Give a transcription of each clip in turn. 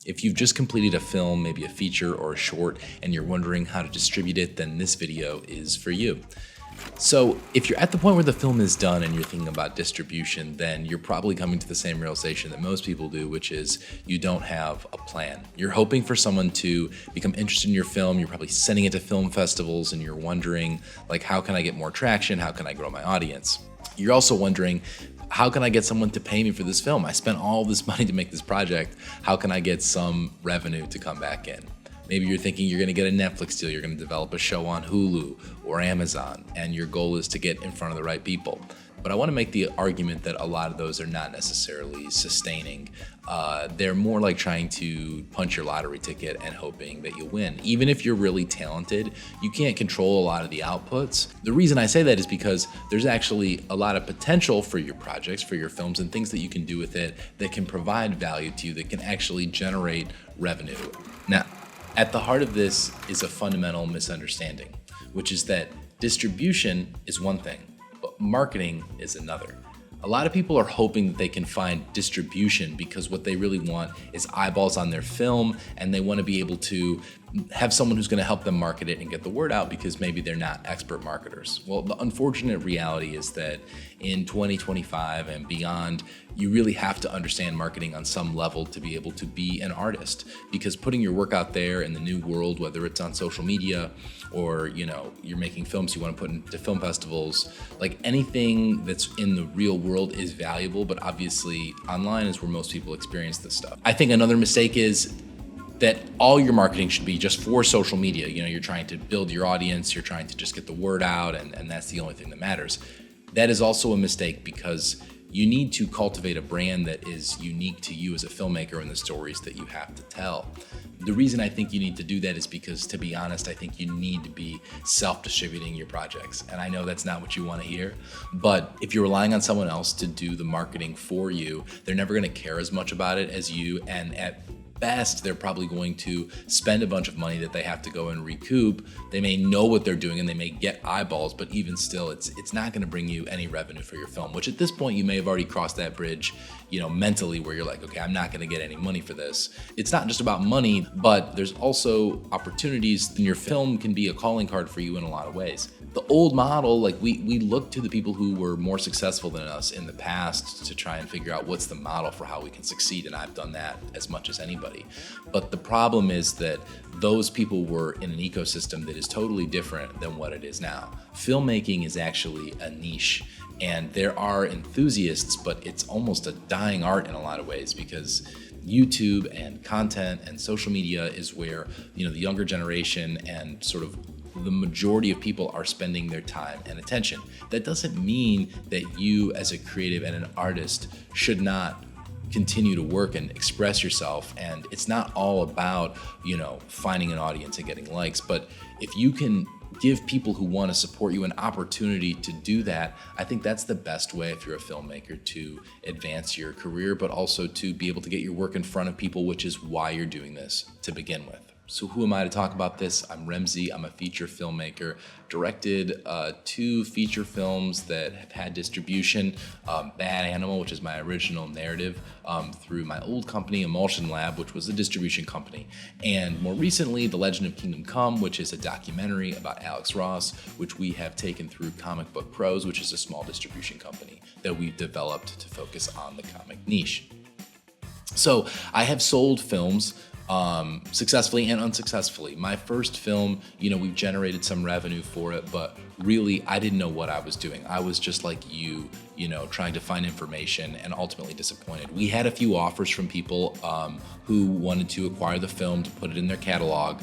If you've just completed a film, maybe a feature or a short, and you're wondering how to distribute it, then this video is for you. So if you're at the point where the film is done and you're thinking about distribution, then you're probably coming to the same realization that most people do, which is you don't have a plan. You're hoping for someone to become interested in your film. You're probably sending it to film festivals and you're wondering, like, how can I get more traction? How can I grow my audience? You're also wondering, how can I get someone to pay me for this film? I spent all this money to make this project. How can I get some revenue to come back in? Maybe you're thinking you're going to get a Netflix deal, you're going to develop a show on Hulu or Amazon, and your goal is to get in front of the right people. But I want to make the argument that a lot of those are not necessarily sustaining. They're more like trying to punch your lottery ticket and hoping that you win. Even if you're really talented, you can't control a lot of the outputs. The reason I say that is because there's actually a lot of potential for your projects, for your films, and things that you can do with it that can provide value to you, that can actually generate revenue. Now, at the heart of this is a fundamental misunderstanding, which is that distribution is one thing, but marketing is another. A lot of people are hoping that they can find distribution because what they really want is eyeballs on their film, and they want to be able to have someone who's going to help them market it and get the word out because maybe they're not expert marketers. Well, the unfortunate reality is that in 2025 and beyond, you really have to understand marketing on some level to be able to be an artist, because putting your work out there in the new world, whether it's on social media or, you're making films you want to put into film festivals, like anything that's in the real world is valuable, but obviously online is where most people experience this stuff. I think another mistake is that all your marketing should be just for social media. You're trying to build your audience, you're trying to just get the word out, and that's the only thing that matters. That is also a mistake, because you need to cultivate a brand that is unique to you as a filmmaker and the stories that you have to tell. The reason I think you need to do that is because, to be honest, I think you need to be self-distributing your projects. And I know that's not what you want to hear, but if you're relying on someone else to do the marketing for you, they're never going to care as much about it as you, and at best, they're probably going to spend a bunch of money that they have to go and recoup. They may know what they're doing and they may get eyeballs, but even still, it's not going to bring you any revenue for your film, which at this point you may have already crossed that bridge, mentally, where you're like, okay, I'm not going to get any money for this. It's not just about money, but there's also opportunities, and your film can be a calling card for you in a lot of ways. The old model, like we look to the people who were more successful than us in the past to try and figure out what's the model for how we can succeed, and I've done that as much as anybody. But the problem is that those people were in an ecosystem that is totally different than what it is now. Filmmaking is actually a niche, and there are enthusiasts, but it's almost a dying art in a lot of ways, because YouTube and content and social media is where, the younger generation and sort of the majority of people are spending their time and attention. That doesn't mean that you as a creative and an artist should not continue to work and express yourself. And it's not all about, finding an audience and getting likes, but if you can give people who want to support you an opportunity to do that, I think that's the best way, if you're a filmmaker, to advance your career, but also to be able to get your work in front of people, which is why you're doing this to begin with. So who am I to talk about this? I'm Remzi. I'm a feature filmmaker, directed 2 feature films that have had distribution. Bad Animal, which is my original narrative, through my old company, Emulsion Lab, which was a distribution company. And more recently, The Legend of Kingdom Come, which is a documentary about Alex Ross, which we have taken through Comic Book Pros, which is a small distribution company that we've developed to focus on the comic niche. So I have sold films successfully and unsuccessfully. My first film, we've generated some revenue for it, but really I didn't know what I was doing. I was just like you, trying to find information and ultimately disappointed. We had a few offers from people who wanted to acquire the film to put it in their catalog,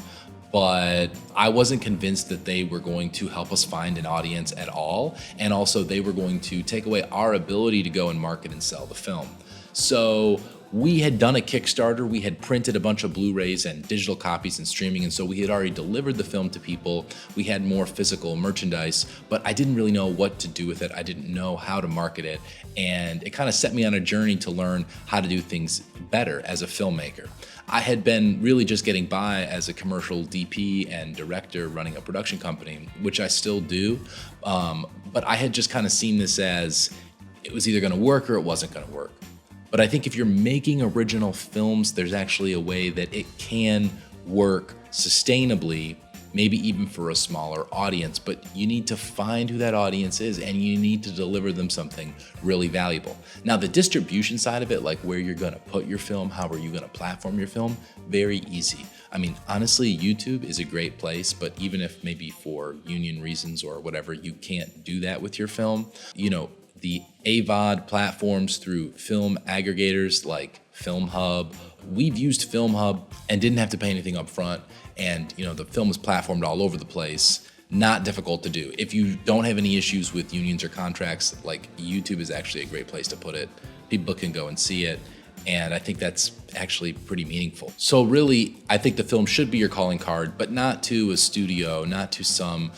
but I wasn't convinced that they were going to help us find an audience at all. And also they were going to take away our ability to go and market and sell the film. So we had done a Kickstarter, we had printed a bunch of Blu-rays and digital copies and streaming, and so we had already delivered the film to people. We had more physical merchandise, but I didn't really know what to do with it. I didn't know how to market it, and it kind of set me on a journey to learn how to do things better as a filmmaker. I had been really just getting by as a commercial DP and director running a production company, which I still do, but I had just kind of seen this as it was either going to work or it wasn't going to work. But I think if you're making original films, there's actually a way that it can work sustainably, maybe even for a smaller audience, but you need to find who that audience is and you need to deliver them something really valuable. Now, the distribution side of it, like where you're gonna put your film, how are you gonna platform your film, very easy. I mean, honestly, YouTube is a great place, but even if maybe for union reasons or whatever, you can't do that with your film, the AVOD platforms through film aggregators like FilmHub. We've used FilmHub and didn't have to pay anything up front. And the film is platformed all over the place. Not difficult to do. If you don't have any issues with unions or contracts, like YouTube is actually a great place to put it. People can go and see it. And I think that's actually pretty meaningful. So really, I think the film should be your calling card, but not to a studio, not to some,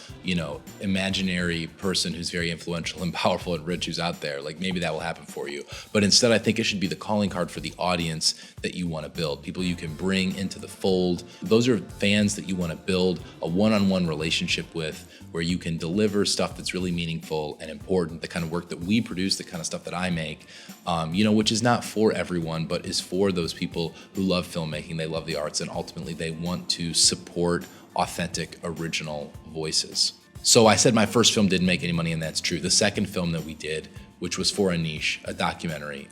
imaginary person who's very influential and powerful and rich who's out there. Like maybe that will happen for you. But instead, I think it should be the calling card for the audience that you want to build, people you can bring into the fold. Those are fans that you want to build a one-on-one relationship with, where you can deliver stuff that's really meaningful and important, the kind of work that we produce, the kind of stuff that I make, which is not for everyone, but is for those people who love filmmaking, they love the arts, and ultimately they want to support authentic, original voices. So I said my first film didn't make any money, and that's true. The second film that we did, which was for a niche, a documentary,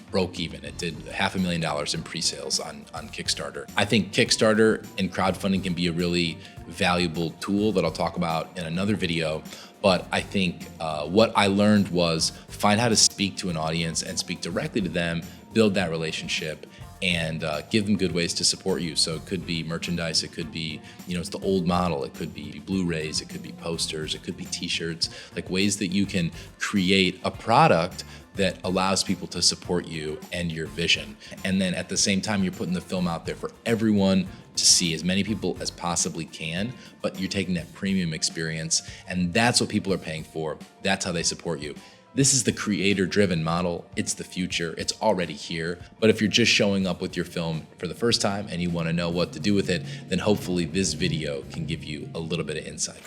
broke even. It did $500,000 in pre-sales on Kickstarter. I think Kickstarter and crowdfunding can be a really valuable tool that I'll talk about in another video. But I think what I learned was find how to speak to an audience and speak directly to them, build that relationship, and give them good ways to support you. So it could be merchandise, it could be, it's the old model, it could be Blu-rays, it could be posters, it could be t-shirts, like ways that you can create a product that allows people to support you and your vision. And then at the same time, you're putting the film out there for everyone to see, as many people as possibly can, but you're taking that premium experience, and that's what people are paying for. That's how they support you. This is the creator-driven model. It's the future. It's already here. But if you're just showing up with your film for the first time and you want to know what to do with it, then hopefully this video can give you a little bit of insight.